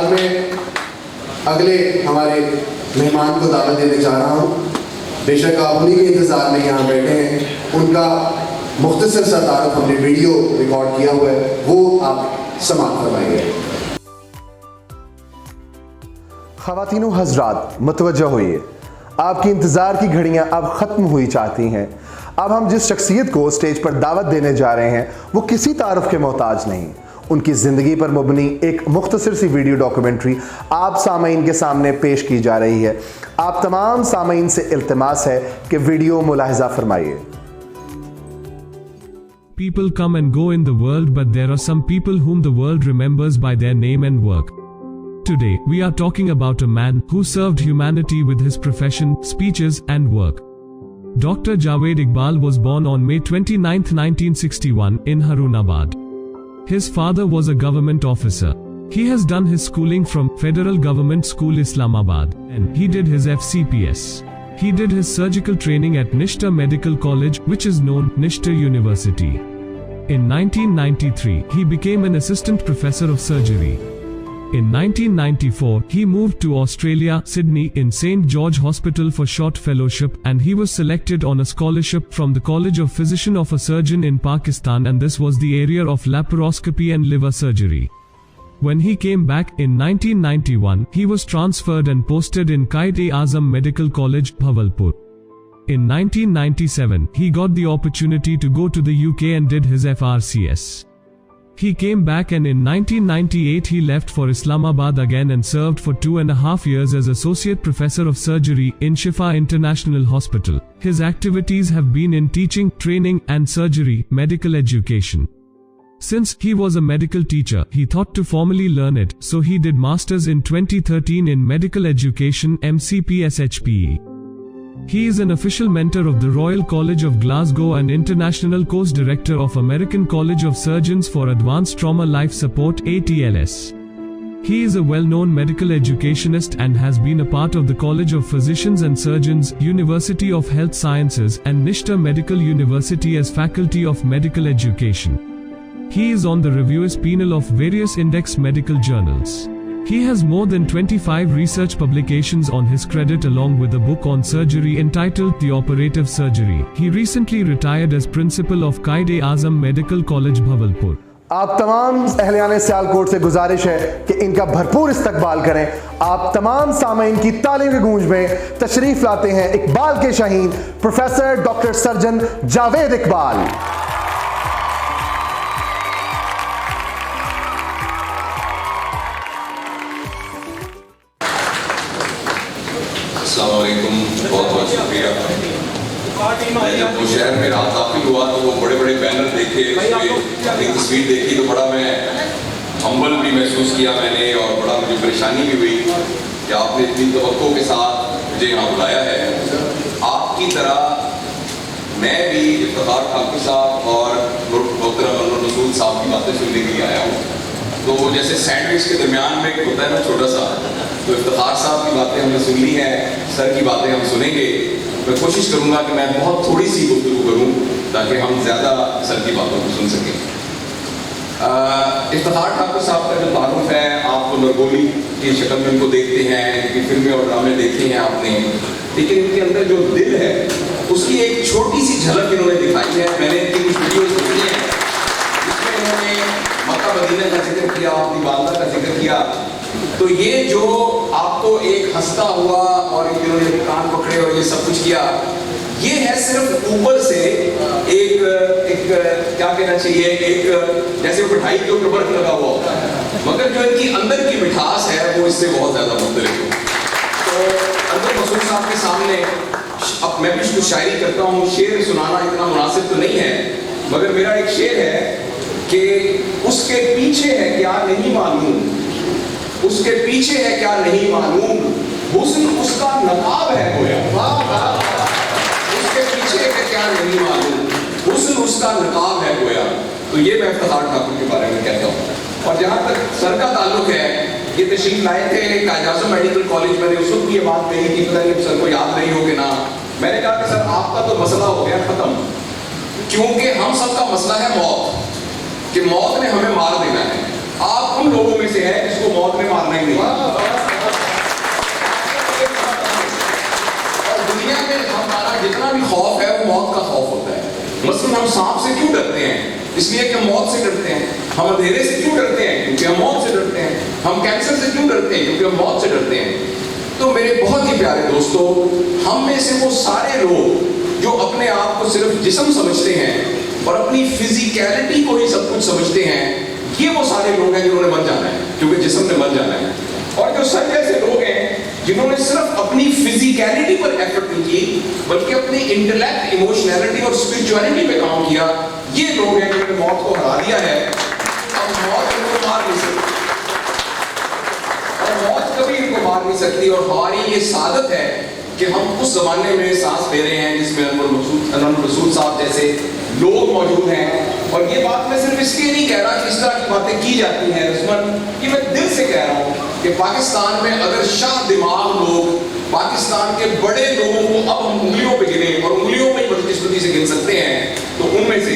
انداز میں اگلے ہمارے مہمان کو دعوت دینے جا رہا ہوں. بے شک آپ انہیں کے انتظار میں یہاں بیٹھے ہیں. ان کا مختصر سا تعارف ہم نے ویڈیو ریکارڈ کیا ہوا ہے, وہ آپ سماعت فرمائیے. خواتین و حضرات متوجہ ہوئیے, آپ کی انتظار کی گھڑیاں اب ختم ہوئی چاہتی ہیں. اب ہم جس شخصیت کو اسٹیج پر دعوت دینے جا رہے ہیں وہ کسی تعارف کے محتاج نہیں. ان کی زندگی پر مبنی ایک مختصر سی ویڈیو ڈاکومنٹری آپ سامعین کے سامنے پیش کی جا رہی ہے. آپ تمام سامعین سے التماس ہے کہ ویڈیو ملاحظہ فرمائیے. People come and go in the world, but there are some people whom the world remembers by their name and work. Today, we are talking about a man who served humanity with his profession, speeches, and work. Dr. Javed Iqbal was born on May 29, 1961, in Harunabad. His father was a government officer. He has done his schooling from Federal Government School Islamabad, and he did his FCPS. He did his surgical training at Nishtar Medical College, which is known Nishtar University. In 1993, he became an assistant professor of surgery. In 1994, he moved to Australia, Sydney, in St. George Hospital for short fellowship, and he was selected on a scholarship from the College of Physician of a Surgeon in Pakistan, and this was the area of laparoscopy and liver surgery. When he came back in 1991, he was transferred and posted in Quaid-e-Azam Medical College, Bhavalpur. In 1997, he got the opportunity to go to the UK and did his FRCS. He came back, and in 1998 he left for Islamabad again and served for 2.5 years as Associate Professor of Surgery in Shifa International Hospital. His activities have been in teaching, training, and surgery, medical education. Since he was a medical teacher, he thought to formally learn it, so he did Masters in 2013 in Medical Education, MCP-SHPE. He is an official mentor of the Royal College of Glasgow and International Course Director of American College of Surgeons for Advanced Trauma Life Support, ATLS. He is a well-known medical educationist and has been a part of the College of Physicians and Surgeons, University of Health Sciences, and Nishtar Medical University as Faculty of Medical Education. He is on the reviewers panel of various index medical journals. He has more than 25 research publications on his credit, along with a book on surgery entitled The Operative Surgery. He recently retired as principal of Quaid-e-Azam Medical College, Bhavalpur. آپ تمام اہلیان سیالکوٹ سے گزارش ہے کہ ان کا بھرپور استقبال کریں. آپ تمام سامعین کی تالیوں کی گونج میں تشریف لاتے ہیں اقبال کے شاہین professor doctor surgeon Javed Iqbal. السلام علیکم, بہت بہت شکریہ. میں جب وہ شہر میں رات داخل ہوا تو وہ بڑے بڑے بینر دیکھے, اس پہ اپنی تصویر دیکھی تو بڑا میں ہمبل بھی محسوس کیا میں نے, اور بڑا مجھے پریشانی بھی ہوئی کہ آپ نے اتنی توقع کے ساتھ مجھے یہاں بلایا ہے. آپ کی طرح میں بھی افتخار ٹھاکر صاحب اور محترم انور مسعود صاحب کی باتیں سننے کے لیے آیا ہوں. تو جیسے سینڈوچ کے درمیان میں ایک ہوتا ہے نا چھوٹا سا, تو افتخار صاحب کی باتیں ہم نے سن لی ہیں, سر کی باتیں ہم سنیں گے. میں کوشش کروں گا کہ میں بہت تھوڑی سی گفتگو کروں تاکہ ہم زیادہ سر کی باتوں کو سن سکیں. افتخار ٹھاکر صاحب کا جو تعارف ہے, آپ کو نرگولی کی شکل میں ان کو دیکھتے ہیں, ان کی فلمیں اور ڈرامے دیکھے ہیں آپ نے, لیکن ان کے اندر جو دل ہے اس کی ایک چھوٹی سی جھلک انہوں نے دکھائی ہے. میں نے ان کی کچھ ویڈیوز دیکھی ہیں, اس میں انہوں نے مکہ مدینہ کا ذکر کیا, اپنی والدہ کا ذکر کیا. تو یہ جو آپ کو ایک ہنستا ہوا اور انہوں نے کان پکڑے اور یہ سب کچھ کیا, یہ ہے صرف اوپر سے ایک کیا کہنا چاہیے, ایک جیسے مٹھائی کے اوپر برف لگا ہوا ہوتا ہے, مگر جو ان کی اندر کی مٹھاس ہے وہ اس سے بہت زیادہ مختلف ہے. تو انور مسعود صاحب کے سامنے اب میں بھی کچھ شاعری کرتا ہوں. شعر سنانا اتنا مناسب تو نہیں ہے, مگر میرا ایک شعر ہے کہ اس کے پیچھے ہے کیا نہیں معلوم, اس کے پیچھے ہے کیا نہیں معلوم, حسن اس کا نقاب ہے گویا. اس کے پیچھے ہے کیا نہیں معلوم, حسن اس کا نقاب ہے گویا. تو یہ میں افتخار ٹھاکر کے بارے میں کہتا ہوں. اور جہاں تک سر کا تعلق ہے, یہ تشریف لائے تھے قائد-اعظم میڈیکل کالج. میں نے اس وقت یہ بات کہی تھی, پتہ نہیں سر کو یاد نہیں ہو کہ نہ. میں نے کہا کہ سر آپ کا تو مسئلہ ہو گیا ختم, کیونکہ ہم سب کا مسئلہ ہے موت, کہ موت نے ہمیں مار دینا ہے. آپ ان لوگوں میں سے ہیں جس کو موت نے مارنا ہی نہیں. ہم سانپ سے کیوں ڈرتے ہیں؟ اس لیے کہ ہم موت سے ڈرتے ہیں. ہم اندھیرے سے کیوں ڈرتے ہیں؟ کیونکہ ہم موت سے ڈرتے ہیں. ہم کینسر سے کیوں ڈرتے ہیں؟ کیونکہ ہم موت سے ڈرتے ہیں. تو میرے بہت ہی پیارے دوستو، ہم میں سے وہ سارے لوگ جو اپنے آپ کو صرف جسم سمجھتے ہیں اور اپنی فزیکیلٹی کو ہی سب کچھ سمجھتے ہیں، یہ وہ سارے لوگ ہیں جنہوں نے مر جانا ہے، کیونکہ جسم نے مر جانا ہے. اور جو سب ایسے لوگ ہیں جنہوں نے صرف اپنی فزیکیلٹی پر ایفرٹ نہیں کی بلکہ اپنی انٹلیکٹ، ایموشنلٹی اور اسپرچولیٹی پہ کام کیا، یہ لوگ ہیں جنہوں نے موت کو ہرا دیا ہے. اب موت ان کو مار نہیں سکتی، اور موت کبھی ان کو مار نہیں سکتی. اور ہماری یہ سعادت ہے کہ ہم اس زمانے میں سانس لے رہے ہیں جس میں انور رسول صاحب جیسے لوگ موجود ہیں. اور یہ بات میں صرف اس لیے نہیں کہہ رہا کہ اس طرح کی باتیں کی جاتی ہیں رسمن، کہ میں دل سے کہہ رہا ہوں کہ پاکستان میں اگر شاہ دماغ لوگ، پاکستان کے بڑے لوگوں کو اب ہم انگلیوں پہ گنے اور انگلیوں میں بدقسمتی سے گن سکتے ہیں تو ان میں سے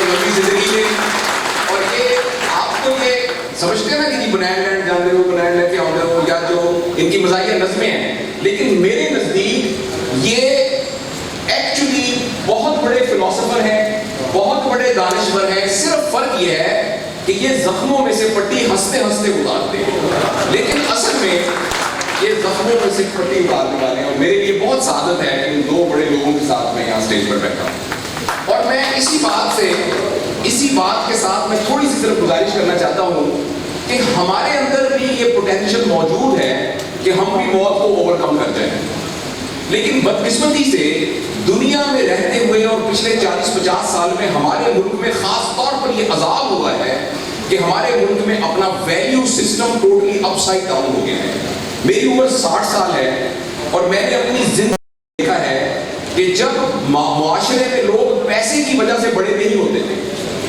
لمبی زندگی میں. اور یہ آپ کو یہ سمجھتے ہیں نا کہ بنائن لینڈ جانتے ہو، بنائن لینڈ کے آڈر ہو یا جو ان کی مزاحیہ نظمیں ہیں، لیکن میرے نزدیک یہ ایکچولی بہت بڑے فلاسفر ہیں، بہت بڑے دانشور ہیں. صرف فرق یہ ہے کہ یہ زخموں میں سے پٹی ہنستے ہنستے اتارتے ہیں، لیکن اصل میں یہ زخموں میں سے پٹی اتارنے والے ہیں. اور میرے لیے بہت سعادت ہے کہ ان دو بڑے لوگوں کے ساتھ میں یہاں اسٹیج پر بیٹھا ہوں. اور میں اسی بات کے ساتھ میں تھوڑی سی صرف گزارش کرنا چاہتا ہوں کہ ہمارے اندر بھی یہ پوٹینشیل موجود ہے کہ ہم بھی موت کو اوور کم کر جائیں. لیکن بدقسمتی سے دنیا میں رہتے ہوئے اور پچھلے 40-50 سال میں ہمارے ملک میں خاص طور پر یہ عذاب ہوا ہے کہ ہمارے ملک میں اپنا value system totally upside down ہو گیا ہے. میری عمر 60 سال ہے اور میں نے اپنی زندگی دیکھا ہے کہ جب معاشرے میں لوگ پیسے کی وجہ سے بڑے نہیں ہوتے تھے،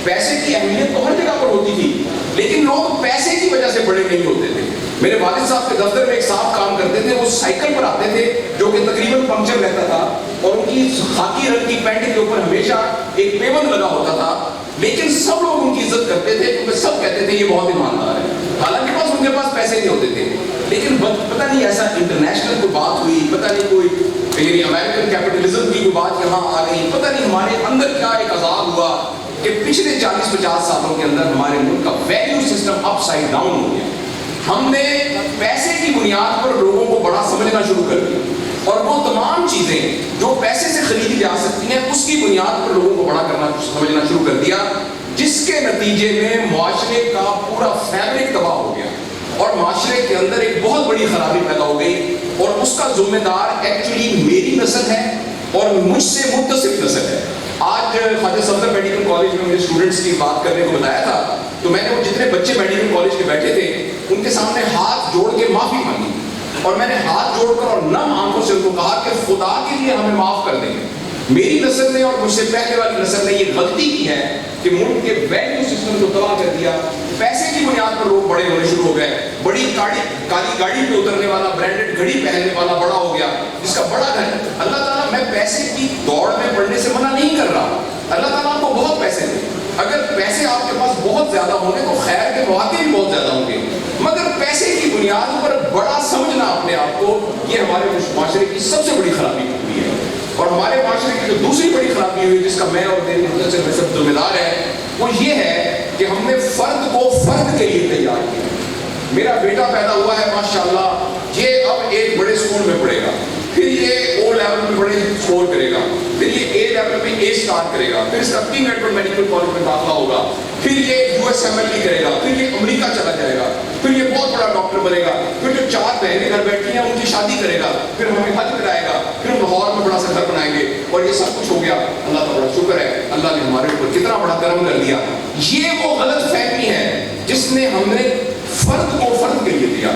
پیسے کی اہمیت تو ہر جگہ پر ہوتی تھی لیکن لوگ پیسے کی وجہ سے بڑے نہیں ہوتے تھے. میرے والد صاحب کے دفتر میں ایک صاحب کام کرتے تھے، وہ سائیکل پر آتے تھے جو کہ تقریباً پنکچر رہتا تھا اور ان کی خاکی رنگ کی پینٹ کے اوپر ہمیشہ ایک پیبند لگا ہوتا تھا، لیکن سب لوگ ان کی عزت کرتے تھے کیونکہ سب کہتے تھے یہ بہت ایماندار ہے. حالانکہ بس ان کے پاس پیسے نہیں ہوتے تھے، لیکن پتہ نہیں ایسا انٹرنیشنل کوئی بات ہوئی، پتہ نہیں کوئی یعنی امریکن کیپٹلزم کی کوئی بات یہاں آ گئی، پتہ نہیں ہمارے اندر کیا ایک عذاب ہوا کہ پچھلے 40-50 سالوں کے اندر ہمارے ملک کا ویلیو سسٹم اپ سائڈ ڈاؤن ہو گیا. ہم نے پیسے کی بنیاد پر لوگوں کو بڑا سمجھنا شروع کر دیا اور وہ تمام چیزیں جو پیسے سے خریدی جا سکتی ہیں اس کی بنیاد پر لوگوں کو بڑا کرنا سمجھنا شروع کر دیا، جس کے نتیجے میں معاشرے کا پورا فیبرک تباہ ہو گیا اور معاشرے کے اندر ایک بہت بڑی خرابی پیدا ہو گئی. اور اس کا ذمہ دار ایکچولی میری نسل ہے اور مجھ سے متصل نسل ہے. آج خواجہ صفدر میڈیکل کالج میں مجھے اسٹوڈنٹس کی بات کرنے کو بتایا تھا تو میں نے وہ جتنے بچے میڈیکل کالج کے بیٹھے تھے ان کے سامنے ہاتھ جوڑ کے معافی مانگی اور میں نے ہاتھ جوڑ کر اور نم آنکھوں سے ان کو کہا کہ خدا کے لیے ہمیں معاف کر دیں. میری نسل نے اور مجھ سے پہلے والی نسل نے یہ غلطی کی ہے کہ ملک کے ویلیو سسٹم کو تباہ کر دیا. پیسے کی بنیاد پر لوگ بڑے ہونے شروع ہو گئے. بڑی کالی گاڑی پہ اترنے والا، برانڈڈ گھڑی پہننے والا بڑا ہو گیا، جس کا بڑا گھر. اللہ تعالیٰ میں پیسے کی دوڑ میں پڑنے سے منع نہیں کر رہا، اللہ تعالیٰ آپ کو بہت پیسے دے. اگر پیسے آپ کے پاس بہت زیادہ ہوں گے تو خیر کے مواقع بھی بہت زیادہ ہوں گے، مگر پیسے کی بنیاد پر بڑا سمجھنا اپنے آپ کو، یہ ہمارے معاشرے کی سب سے بڑی خرابی ہوئی ہے. اور ہمارے معاشرے کی جو دوسری بڑی خرابی ہوئی جس کا میں اور میرے مدثر میں سب ذمہ دار ہے وہ یہ ہے کہ ہم نے فرد کو فرد کے لیے تیار کیا. میرا بیٹا پیدا ہوا ہے ماشاءاللہ، یہ اب ایک بڑے اسکول میں پڑھے گا، پھر یہ او لیول میں بڑے اسکور کرے گا، پھر یہ اے لیول میں اے اسٹار کرے گا، پھر اس کا پی میڈیکل میڈیکل کالج میں داخلہ ہوگا، پھر یہ U S M L E کرے گا، پھر یہ امریکہ چلا جائے گا، پھر یہ بہت بڑا ڈاکٹر بنے گا، پھر جو 4 بہنیں گھر بیٹھی ہیں ان کی شادی کرے گا، پھر ہمیں حج کرائے گا، پھر ہم لاہور میں بڑا سا گھر بنائیں گے. اور یہ سب کچھ ہو گیا. اللہ کا بڑا شکر ہے، اللہ نے ہمارے اوپر کتنا بڑا کرم کر دیا. یہ وہ غلط فہمی ہے جس نے ہم نے فرد کو فرد کے لیے دیا.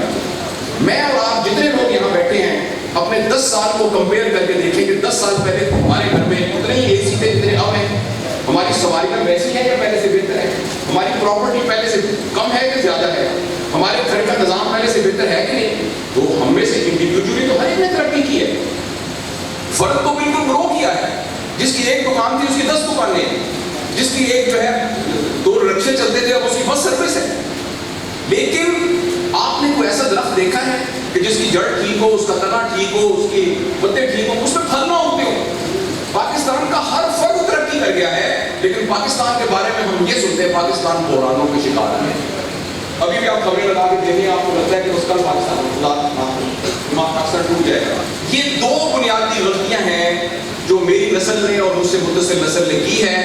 میں اور آپ جتنے لوگ یہاں بیٹھے ہیں اپنے 10 سال کو کمپیئر کر کے دیکھیں کہ 10 سال پہلے ہمارے گھر میں اتنے ہی اے سی تھے جتنے اب ہیں. ہماری سواریاں ویسی ہیں یا پہلے سے بہتر ہے؟ ہماری پراپرٹی پہلے سے کم ہے کہ زیادہ ہے؟ ہمارے گھر کا نظام پہلے سے بہتر ہے کہ نہیں؟ تو ہم میں سے انڈیویجولی تو ہر ایک نے ترقی کی ہے. فرد تو بالکل گرو کیا ہے. جس کی ایک دکان تھی اس کی 10 دکانیں ہیں، جس کی ایک جو ہے 2 رکشے چلتے تھے اب اس کی بس سروس ہے. لیکن آپ نے کوئی ایسا درخت دیکھا ہے کہ جس کی جڑ ٹھیک ہو، اس کا تنا ٹھیک ہو، اس کی پتے ٹھیک ہو، اس میں پھل نہ ہوتے ہو؟ پاکستان کا کر گیا ہے, لیکن پاکستان کے بارے میں ہم یہ سنتے ہیں پاکستان بحرانوں کے شکار ہے. ابھی بھی آپ خبریں لگا کے دیکھیں, آپ کو لگتا ہے کہ اس کا پاکستان دماغ اکثر ٹوٹ جائے گا. یہ دو بنیادی غلطیاں ہیں جو میری نسل نے اور مجھ سے متصل نسل نے کی ہے.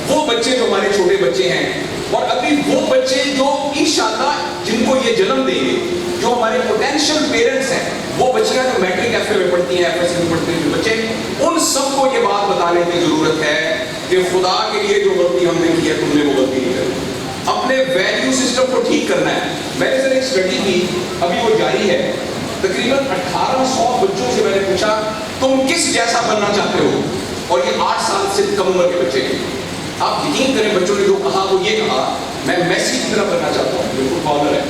وہ بچے جو ہمارے چھوٹے بچے ہیں, اور ابھی وہ بچے جو انشاءاللہ جن کو یہ جنم دیں گے, جو ہمارے پوٹینشیل پیرنٹس ہیں, وہ بچیاں جو میٹرک ایف اے میں پڑھتی ہیں, ایف ایس میں پڑھتے ہیں جو بچے, ان سب کو یہ بات بتانے کی ضرورت ہے کہ خدا کے لیے جو غلطی ہم نے کی ہے تم نے وہ غلطی نہیں کرنی. اپنے ویلیو سسٹم کو ٹھیک کرنا ہے. میں نے سر ایک اسٹڈی کی, ابھی وہ جاری ہے, تقریباً 1800 بچوں سے میں نے پوچھا تم کس جیسا بننا چاہتے ہو, اور یہ 8 سال سے کم عمر کے بچے ہیں. آپ یقین کریں بچوں نے جو کہا وہ یہ کہا میں میسی کی طرح بننا چاہتا ہوں, جو فٹ بالر ہے.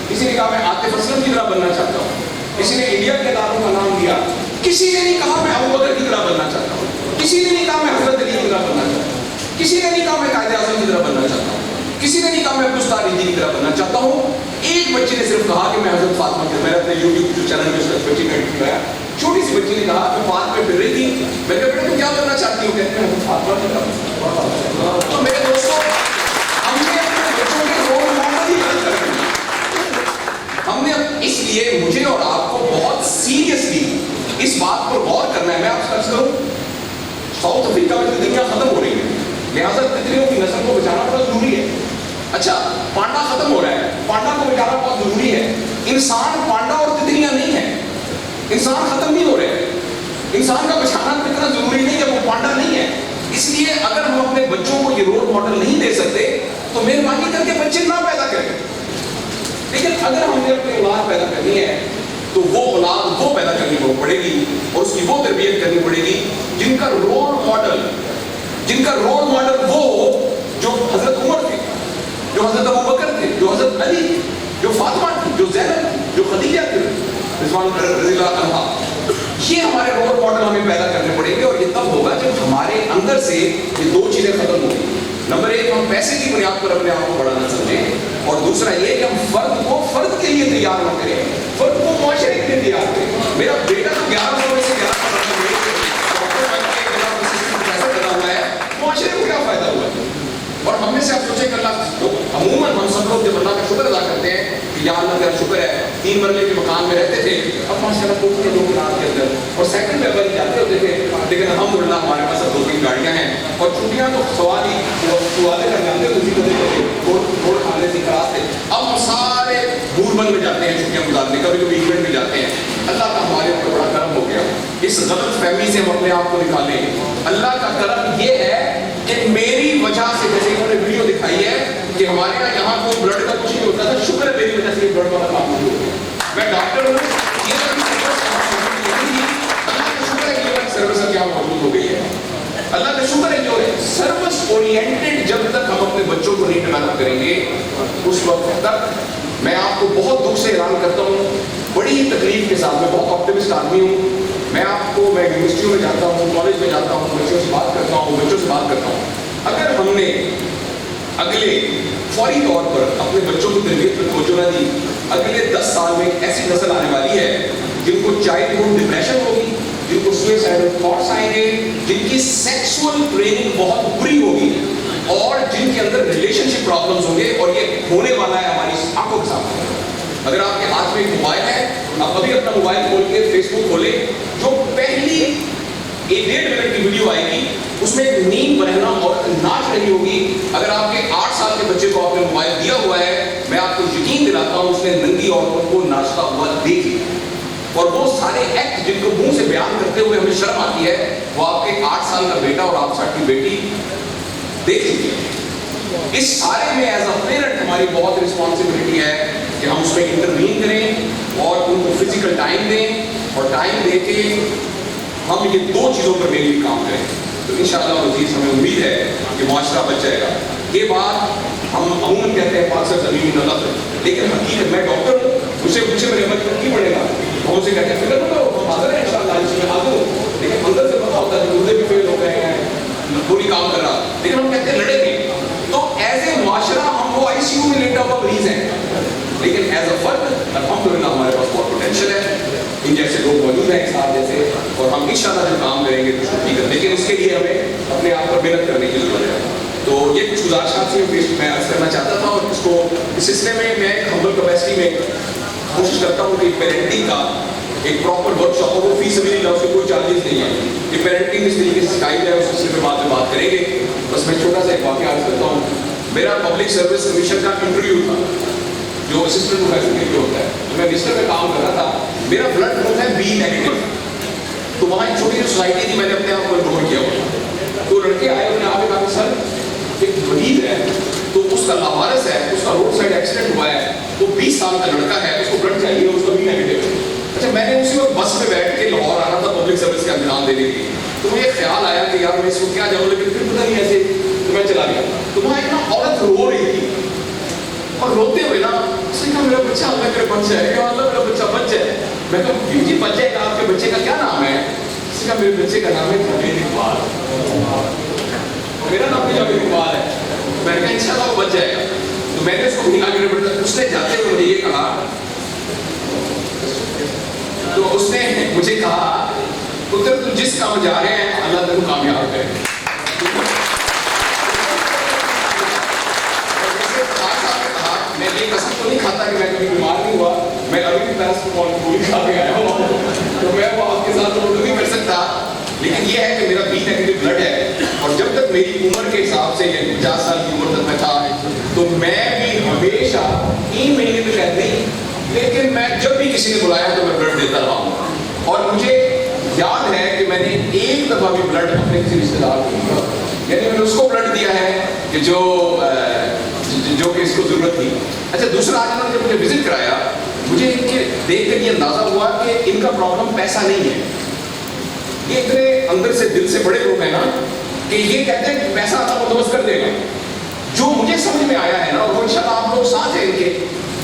کسی نے کہا میں عاطف اسلم کی طرح بننا چاہتا ہوں. کسی نے انڈیا کے اداروں کا نام دیا. کسی نے نہیں کہا میں ابو بکر کی طرح بننا چاہتا ہوں. کسی نے نہیں کہا میں حضرت علی کی طرح بننا چاہتا ہوں. کسی نے نہیں کہا میں قائد اعظم کی طرح بننا چاہتا ہوں. کسی نے نہیں کہا میں عبدالستار کی طرح بننا چاہتا ہوں. ایک بچے نے صرف کہا کہ میں حضرت فاطمہ کی. میں نے اپنے یوٹیوب جو چینل میں اس بچے نے کیا, چھوٹی سی بچی نے کہا کہ پارک میں پھر رہی تھی, میں کہا بیٹا تم کیا بننا چاہتی ہو, کہتے ہیں حضرت فاطمہ کی طرح. تو میرے دوستوں, ہم نے اپنے بچوں کے رول ماڈل ہی غلط کر دیا. ہم نے اس لیے مجھے اور آپ کو بہت سیریسلی اس بات پر غور کرنا ہے. میں آپ سے عرض کروں, ساؤتھ افریقہ میں تو دنیا ختم ہو رہی ہے, لہٰذا تتریوں کی نسل کو بچانا بہت ضروری ہے. اچھا, پانڈا ختم ہو رہا ہے, پانڈا کو بچانا بہت ضروری ہے. انسان پانڈا اور تتریاں نہیں ہیں, انسان ختم نہیں ہو رہے. انسان کا بچانا اتنا ضروری نہیں ہے, وہ پانڈا نہیں ہے. اس لیے اگر ہم اپنے بچوں کو یہ رول ماڈل نہیں دے سکتے تو مہربانی کر کے بچے نہ پیدا کریں. لیکن اگر ہم نے اپنی اولاد پیدا کرنی ہے تو وہ اولاد وہ پیدا کرنی پڑے گی, اور اس کی وہ تربیت کرنی پڑے گی جن کا رول ماڈل وہ جو حضرت عمر تھے, جو حضرت ابو بکر تھے, جو حضرت علی تھے, جو فاطمہ تھی, جو زینب تھی, جو خدیجہ تھی رضوان رضی اللہ عنہا. یہ ہمارے رول ماڈل ہمیں پیدا کرنے پڑیں گے, اور یہ تب ہوگا جب ہمارے اندر سے یہ دو چیزیں ختم ہوں گی. نمبر ایک, ہم پیسے کی بنیاد پر اپنے آپ کو بڑھانا سمجھیں, اور دوسرا یہ کہ ہم فرد کو فرد کے لیے تیار نہ کریں, فرد کو معاشرے کے لیے تیار کریں. میرا بیٹا تو 1100 میں سے 11 پیسہ بنا ہوا ہے, معاشرے کو کیا فائدہ ہوا ہے؟ اور ہم میں سے آپ سوچیں کہ اللہ, عموماً ہم سب لوگ جب اللہ کا شکر ادا کرتے ہیں کہ یا اللہ تیرا شکر ہے, 3 مرلے کے مکان میں رہتے تھے, اب ماشاءاللہ کوٹ کے 2 کنال کے اندر, اور سیکنڈ میں بن جاتے ہوتے تھے, لیکن الحمدللہ ہمارے پاس اب 2-3 گاڑیاں ہیں, اور چھٹیاں تو سوال ہی سوالے کر جاتے ہیں, اسی طرح روڈ کھانے سے خلاص تھے. اب ہم سارے دور بند میں جاتے ہیں چھٹیاں گزارنے, کبھی کبھی ایونٹ میں جاتے ہیں. اللہ کا ہمارے اوپر بڑا کرم ہو گیا. اس غلط فہمی سے ہم اپنے آپ کو نکالیں. اللہ کا کرم یہ ہے کہ میری وجہ سے, جیسے انہوں نے ویڈیو دکھائی ہے کہ ہمارے یہاں کوئی بلڈ کا کچھ نہیں ہوتا تھا, شکر ہے میری وجہ سے بلڈ والا کام نہیں ہو گیا. میں ڈاکٹر ہوں, اللہ کا شکر ہے کہ یہ سروس اب یہاں موجود ہو گئی ہے. اللہ کا شکر ہے جو سروس اورینٹڈ جب تک ہم اپنے بچوں کو نہیں ڈیولپ کریں گے, اس وقت تک میں آپ کو بہت دکھ سے اعلان کرتا ہوں, بڑی ہی تکلیف کے ساتھ, میں بہت آپٹمسٹ آدمی ہوں. میں یونیورسٹیوں میں جاتا ہوں, کالج میں جاتا ہوں, بچوں سے بات کرتا ہوں. اگر ہم نے اگلے فوری طور پر اپنے بچوں کی تربیت پر توجہ نہ دی, اگلے 10 سال میں ایک ایسی نسل آنے والی ہے جن کو چائلڈہڈ ڈپریشن ہوگی, جن کو سوئسائڈل تھاٹس آئیں گے, جن کی سیکسول ٹریننگ بہت بری ہوگی, اور جن کے اندر ریلیشن شپ پرابلمس ہوں گے, اور یہ ہونے والا ہے ہماری آنکھوں کے سامنے. اگر آپ کے ہاتھ میں ایک موبائل ہے, آپ ابھی اپنا موبائل کھول کے فیس بک کھولیں, جو پہلی 1.5 منٹ کی ویڈیو آئے گی اس میں ایک نیم بہنا اور ناچ رہی ہوگی. اگر آپ کے 8 سال کے بچے کو آپ نے موبائل دیا ہوا ہے, میں آپ کو یقین دلاتا ہوں اس نے ننگی عورتوں کو ناچتا ہوا دیکھ لیا, اور وہ سارے ایکٹ جن کو منہ سے بیان کرتے ہوئے ہمیں شرم آتی ہے, وہ آپ کے 8 سال کا بیٹا اور آپ 60 کی بیٹی دیکھ چکی ہے. اس سارے میں ایز اے پیرنٹ ہماری بہت رسپانسبلٹی ہے کہ ہم اس میں انٹروین کریں اور ان کو فزیکل ٹائم دیں, اور ٹائم دے کے ہم یہ 2 چیزوں پر مینلی کام کریں. تو انشاءاللہ عزیز ہمیں امید ہے کہ معاشرہ بچ جائے گا. یہ بات ہم عموماً کہتے ہیں پاک سے زمین میں نظر, لیکن حقیقت میں ڈاکٹر ہوں, اسے پوچھے میرے بچے کی پڑے گا, ہم اسے کہتے ہیں فکر نہ کرو, ہم حاضر ہیں انشاءاللہ اس میں حاضر ہوں, لیکن اندر سے پتا ہوتا ہے کہ گردے بھی فیل ہو گئے ہیں, پوری کام کر رہا, لیکن ہم کہتے ہیں لڑیں گے. تو ایز اے معاشرہ ہم وہ ICU میں لیٹا ہوا مریض ہیں, لیکن ایز اے فرد الحمدللہ ہمارے پاس بہت پوٹینشیل ہے. ان جیسے لوگ موجود ہیں, ایک صاحب جیسے سے, اور ہم انشاءاللہ جو کام کریں گے اس کو ٹھیک ہے, لیکن اس کے لیے ہمیں اپنے آپ پر محنت کرنے کی ضرورت ہے. تو یہ کچھ گزارشات سے میں عرض کرنا چاہتا تھا, اور اس کو اس سلسلے میں ایک ہمبل کیپیسٹی میں کوشش کرتا ہوں کہ پیرنٹنگ کا ایک پراپر ورک شاپ ہو, وہ فی سبیل اللہ, اس کے کوئی چارجز نہیں ہیں. یہ پیرنٹنگ اس طریقے سے سکھائی جائے, اس سلسلے میں بعد میں بات کریں گے. بس میں چھوٹا سا ایک واقعہ عرض کرتا ہوں. میرا پبلک سروس کمیشن کا انٹرویو تھا, جو اسسٹنٹ پروفیسر کے لیے ہوتا ہے. تو میں مسٹر میں کام کر رہا تھا, میرا بلڈ گروپ ہے بی نیگیٹو. تو وہاں ایک چھوٹی سی سوسائٹی تھی, میں نے اپنے آپ کو انرول کیا ہوا. تو لڑکے آئے, انہوں نے آ کے کہا کہ سر ایک مریض ہے, تو اس کا لاوارث ہے, اس کا روڈ سائڈ ایکسیڈنٹ ہوا ہے, وہ 20 سال کا لڑکا ہے, اس کو بلڈ چاہیے, اس کا بی نیگیٹو ہے. اچھا, میں نے اسی وقت بس میں بیٹھ کے لاہور آنا تھا پبلک سروس کا انتظام دینے کے لیے. تو مجھے خیال آیا کہ یار میں اس کو کیا جاؤں, لیکن پھر پتہ نہیں ایسے, تو میں چلا گیا. تو وہاں ایک نا عورت رو رہی تھی, اور روتے ہوئے نا اس نے کہا میرا بچہ اللہ کرے بچہ ہے, یا اللہ میرا بچہ بچ جائے. میں کہا جی بچہ ہے, آپ کے بچے کا کیا نام ہے؟ اس نے کہا میرے بچے کا نام ہے جاوید اقبال. میرا نام بھی جاوید اقبال ہے. میں نے کہا انشاءاللہ وہ بچ جائے گا. تو میں نے اس کو بھیجا کے, اس نے جاتے ہوئے مجھے یہ کہا, تو اس نے مجھے کہا پتر تو جس کام جا رہے ہیں اللہ تم کامیاب کرے. میں یہ قسم تو نہیں کھاتا کہ میں کبھی بیمار نہیں ہوا, میں ابھی بھی پیراسٹامول کی گولی کھا کے آیا ہوں, تو میں وہ آپ کے ساتھ تو نہیں کر سکتا. لیکن یہ ہے کہ میرا بی نیگیٹو بلڈ ہے, اور جب تک میری عمر کے حساب سے 50 سال کی عمر تک میں تھا, تو میں بھی ہمیشہ 3 مہینے تو شاید نہیں, لیکن میں جب بھی کسی نے بلایا تو میں بلڈ دیتا رہا ہوں. اور مجھے یاد ہے کہ میں نے ایک دفعہ بھی بلڈ اپنے کسی رشتے دار کو دیا, یعنی میں نے اس کو بلڈ دیا ہے کہ جو کہ اس کو ضرورت تھی. اچھا, دوسرا آج انہوں نے جب مجھے وزٹ کرایا, مجھے دیکھ کر یہ اندازہ ہوا کہ ان کا پرابلم پیسہ نہیں ہے. یہ اتنے اندر سے دل سے بڑے لوگ ہیں نا, کہ یہ کہتے ہیں کہ پیسہ اللہ متوسط کر دے گا. جو مجھے سمجھ میں آیا ہے نا, اور انشاءاللہ آپ لوگ ساتھ ہیں ان کے,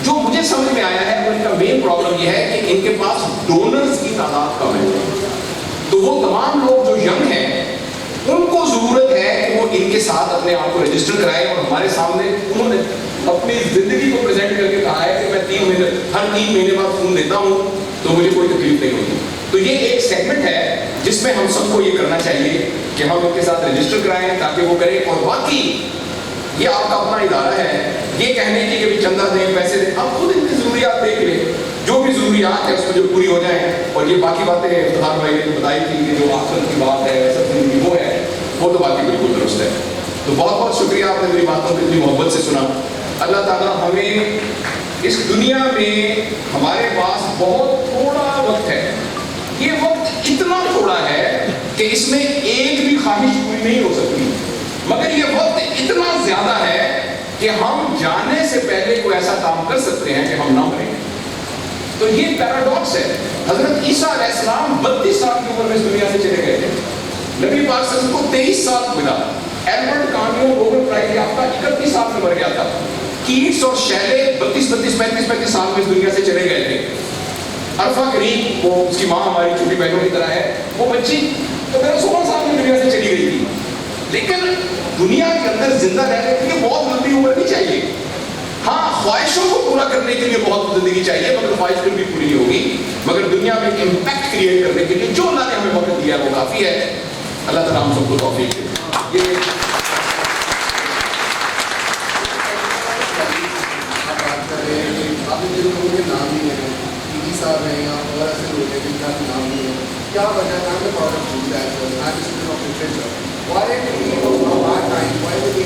جو مجھے سمجھ میں آیا ہے وہ ان کا مین پرابلم یہ ہے کہ ان کے پاس ڈونرز کی تعداد کم ہے. تو وہ تمام لوگ جو ینگ ہیں, ان کو ضرورت ہے کہ وہ ان کے ساتھ اپنے آپ کو رجسٹر کرائیں. اور ہمارے سامنے انہوں نے اپنی زندگی کو پریزنٹ کر کے کہا ہے کہ میں ہر 3 مہینے بعد خون دیتا ہوں, تو مجھے کوئی تکلیف نہیں ہوتی. تو یہ ایک سیگمنٹ ہے جس میں ہم سب کو یہ کرنا چاہیے کہ ہم ان کے ساتھ رجسٹر کرائیں تاکہ وہ کریں. اور باقی یہ آپ کا اپنا ادارہ ہے, یہ کہنے کی کہ چندہ دیں, پیسے دیں, آپ خود ان کی ضروریات دیکھ لیں, جو بھی ضروریات ہے اس میں جو پوری ہو جائیں. اور یہ باقی باتیں فطار بھائی نے بتائی تھی کہ جو آخرت کی بات ہے, سب زندگی وہ ہے, وہ تو باقی بالکل درست ہے. تو بہت بہت شکریہ, آپ نے میری باتوں کو اتنی محبت سے سنا. اللہ تعالیٰ ہمیں اس دنیا میں, ہمارے پاس بہت تھوڑا وقت ہے, یہ وقت اتنا تھوڑا ہے کہ اس میں ایک بھی خواہش پوری نہیں ہو سکتی, مگر یہ وقت اتنا زیادہ ہے کہ ہم جانے سے پہلے کوئی ایسا کام کر سکتے ہیں کہ ہم نہ مریں. تو یہ پیراڈاکس ہے. حضرت عیسیٰ علیہ السلام 32 سال کی عمر میں اس دنیا سے چلے گئے تھے, نبی پاک صلی اللہ علیہ وسلم کو 23 سال ملا. ایلبرٹ کامیو نوبل پرائز یافتہ 31 سال میں مر گیا تھا. کیٹس اور شیلے 35 سال میں اس دنیا سے چلے گئے تھے. عرفہ کریم, وہ اس کی ماں ہماری چھوٹی بہنوں کی طرح ہے, وہ بچی تو 16 سال میں دنیا سے چلی گئی تھی. لیکن دنیا کے اندر زندہ رہنے کے لیے بہت لمبی عمر نہیں چاہیے. ہاں, خواہشوں کو پورا کرنے کے لیے بہت زندگی چاہیے, مگر خواہش پھر بھی پوری نہیں ہوگی. مگر دنیا میں امپیکٹ کریٹ کرنے کے لیے جو اللہ نے ہمیں وقت دیا ہے وہ کافی ہے. اللہ تعالیٰ ہم سب کو توفیق دے. صاحب ہیں یا اور ایسے لوگ ہیں جن کا نام نہیں ہے, کیا وجہ ہے کہ پروڈکٹ ڈھونڈ ہے I discipline of literature, why hard time, why with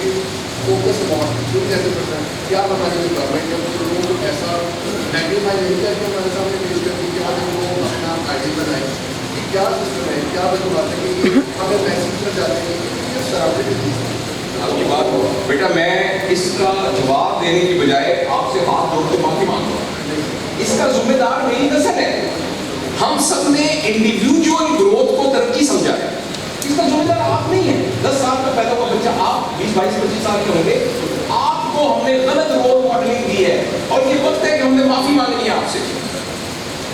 focus about کیوں جیسے پرسنٹ, کیا بتائیں گے گورنمنٹ کے لوگوں کو ایسا میگنیفائی نہیں کر کے ہمارے سامنے پیش کر دی کہ ہم لوگوں کو اپنا آئی ڈی بنائیں کہ کیا سسٹم ہے, کیا بات ہے کہ ہمیں میسیج کر جاتے ہیں کہ کس طرح سے. آپ کی بات ہو بیٹا, میں اس کا جواب دینے کی بجائے آپ سے ہاتھ جوڑ کے معافی مانگتا ہوں. اس کا ذمہ دار میری نسل ہے. ہم سب نے انڈیویجول گروتھ کو ترقی سمجھا ہے, اس کا ذمہ دار آپ نہیں ہے. 10 سال کا پیدا ہوا بچہ, آپ 20, 22, 25 سال کے ہوں گے, آپ کو ہم نے غلط رول ماڈلنگ دی ہے, اور یہ وقت ہے کہ ہم نے معافی مانگنی ہے آپ سے.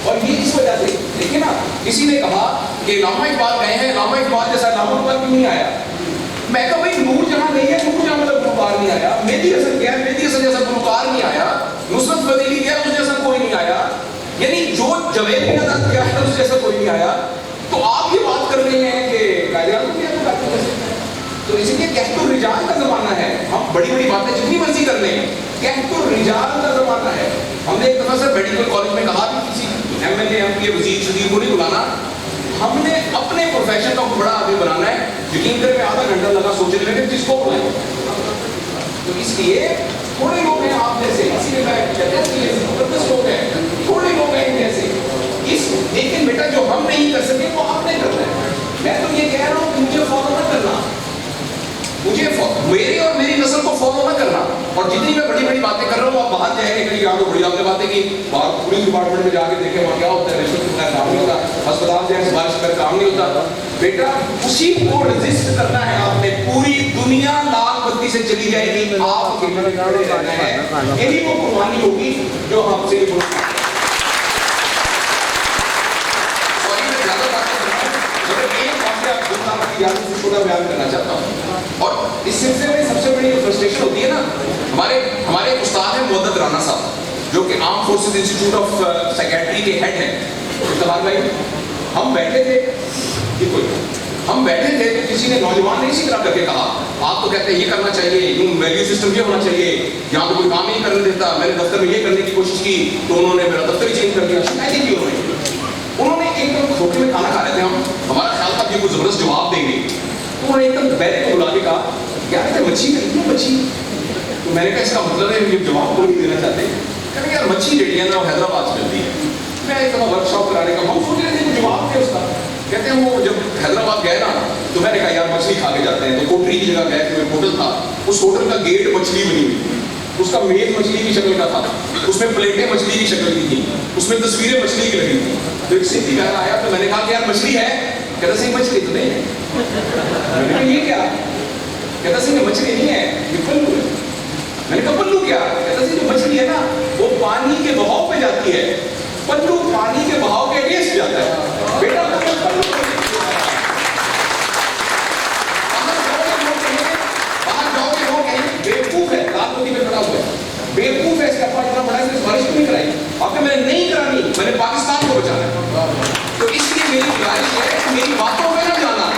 اور یہ اس وجہ سے دیکھیں نا, کسی نے کہا کہ علامہ اقبال گئے ہیں, علامہ اقبال جیسا علامہ اقبال کیوں نہیں آیا. میں کہا بھائی نور جہاں نہیں ہے, نور جہاں مطلب گلوکار نہیں آیا. مہدی حسن گیا, مہدی حسن جیسا گلوکار نہیں آیا. نصرت فتح گیا, اس جیسا کوئی نہیں آیا. یعنی جو جاوید نے ادا کیا ہے اس جیسا کوئی نہیں آیا. تو آپ یہ بات کر رہے ہیں کہ قائداعظم کیا تو بات کر سکتے ہیں. تو اسی لیے کہت الرجال کا زمانہ ہے. ہم بڑی بڑی باتیں جتنی مرضی کر لیں, کہت الرجال کا زمانہ ہے. ہم نے ایک دفعہ سے میڈیکل کالج میں کہا کہ کسی M L A M P وزیر شزیر کو نہیں بلانا, ہم نے اپنے پروفیشن کا بڑا آدمی بنانا ہے. یقین کریں میں آدھا گھنٹہ لگا سوچنے میں کہ کس کو بلائیں. تو اس لیے تھوڑے لوگ ہیں آپ جیسے, اسی لیے میں کہتا ہوں کہ یہ مقدس لوگ ہیں, تھوڑے لوگ ہیں جیسے اس, لیکن بیٹا جو ہم نہیں کر سکے وہ آپ نے کرنا ہے. میں تو یہ کہہ رہا ہوں کہ مجھے فالو نہ کرنا, مجھے میرے اور میری نسل کو فالو نہ کرنا. اور جتنی میں بڑی بڑی باتیں کر رہا ہوں, آپ باہر جائیں گے کہیں, آپ کو بڑی آپ نے باتیں کی, باہر پولیس ڈپارٹمنٹ میں جا کے دیکھیں وہاں کیا ہوتا ہے, رشوت کا کام نہیں ہوتا, ہسپتال جائیں سفارش کا کام نہیں ہوتا. بیٹا اسی کو رجسٹ کرنا ہے آپ نے. پوری دنیا لال بتی سے چلی جائے گی, آپ کے کھڑے رہنا ہے. یہی وہ قربانی ہوگی جو ہم سے چھوٹا بیان کرنا چاہتا ہوں. اور اس سلسلے میں سب سے بڑی فرسٹریشن ہوتی ہے نا, ہمارے ایک استاد ہیں مودت رانا صاحب جو کہ arm forces institute of psychiatry کے ہیڈ ہیں. افتخار بھائی, ہم بیٹھے تھے تو کسی نے نوجوان نے اسی طرح کر کے کہا, آپ تو کہتے ہیں یہ کرنا چاہیے, یوں ویلیو سسٹم یہ ہونا چاہیے, یہاں تو کوئی کام ہی نہیں کرنے دیتا. میں نے دفتر میں یہ کرنے کی کوشش کی تو انہوں نے میرا دفتر ہی چینج کر دیا. شکایتیں کی انہوں نے ایک دم کھوٹے میں کھانا کھا رہے تھے ہم, ہمارا خیال تھا کہ کوئی زبردست جواب دیں گے. تو انہوں نے ایک دم بیٹے کو بلا کے کہا کیا کہتے ہیں مچھی نہیں کیوں مچھی. تو میں نے کہا اس کا مطلب ہے یہ جواب کو نہیں دینا چاہتے. کہتے ہیں یار مچھی ریڈی ہے نا, وہ حیدرآباد سے ملتی ہے. میں ایک دفعہ ورک شاپ کرانے کا, ہم سوچ رہے تھے جواب تھے اس کا. کہتے ہیں وہ جب حیدرآباد گئے نا تو میں نے کہا یار مچھلی کھا کے جاتے ہیں. تو کوٹری کی جگہ گئے, کوئی ہوٹل تھا, اس ہوٹل کا گیٹ مچھلی بنی ہوئی, اس کا میز مچھلی کی شکل کا تھا, اس میں پلیٹیں مچھلی کی شکل کی تھیں, اس میں تصویریں مچھلی کی لگی تھیں. تو ایک سندھی گھر آیا تو میں نے کہا کہ یار مچھلی ہے. کہتا صحیح مچھلی تو نہیں ہے. میں نے کہا یہ کیا. کہتا صحیح مچھلی نہیں ہے, یہ پلو ہے. میں نے کہا پلو کیا. کہتا صحیح جو مچھلی ہے نا وہ پانی کے بہاؤ پہ جاتی ہے, پلو پانی کے بہاؤ کے اگینسٹ جاتا ہے. بیٹا بیوقوف ہے, رات کو میں کھڑا ہوا ہے, بیوقوف ہے, اس کا پاس اتنا بڑا ہے, اس بارش کو نہیں کرائی. آپ نے میں نے نہیں کرانی, میں نے پاکستان کو بچانا ہے. تو اس لیے میری گزارش ہے کہ میری باتوں میں نہ جانا,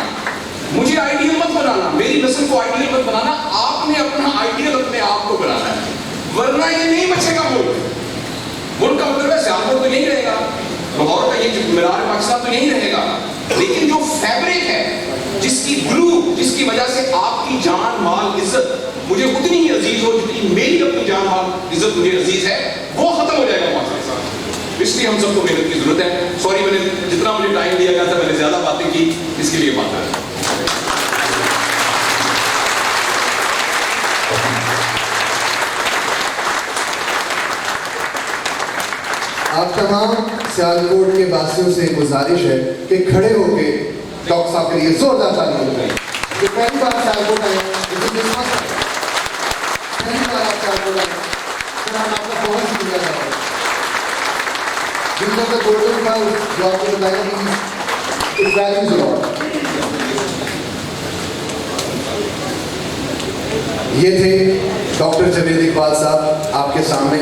مجھے آئیڈیل مت بنانا, میری نسل کو آئیڈیل مت بنانا. آپ نے اپنا آئیڈیل اپنے آپ کو بنانا ہے, ورنہ یہ نہیں بچے گا. ملک کا مطلب ہے سیالکوٹ تو یہی رہے گا, لاہور کا یہ مینار پاکستان تو یہی رہے گا, لیکن جو فیبرک ہے, جس کی گلو, جس کی وجہ سے آپ کی جان مال عزت مجھے اتنی ہی عزیز ہو جتنی میری اپنی جان مال عزت مجھے عزیز ہے, وہ ختم ہو جائے گا معاشرے کے ساتھ. اس لیے ہم سب کو محنت کی ضرورت ہے. سوری میں نے جتنا مجھے ٹائم دیا گیا تھا میں نے زیادہ باتیں کی, اس کے لیے بات ہے. آپ تمام سیالکوٹ کے باسیوں سے گزارش ہے کہ کھڑے ہو کے ڈاکٹر صاحب کے لیے زوردار تالیاں بجائیں. یہ پہلی بار سیالکوٹ آئے ہیں, پہلی بار آپ سیالکوٹ آئے, پھر ہم آپ کا بہت شکریہ کرتے ہیں. جن کا گولڈن تھا جو آپ کو بتایا کہ اس ویلیوز الاٹ. یہ تھے ڈاکٹر جاوید اقبال صاحب آپ کے سامنے.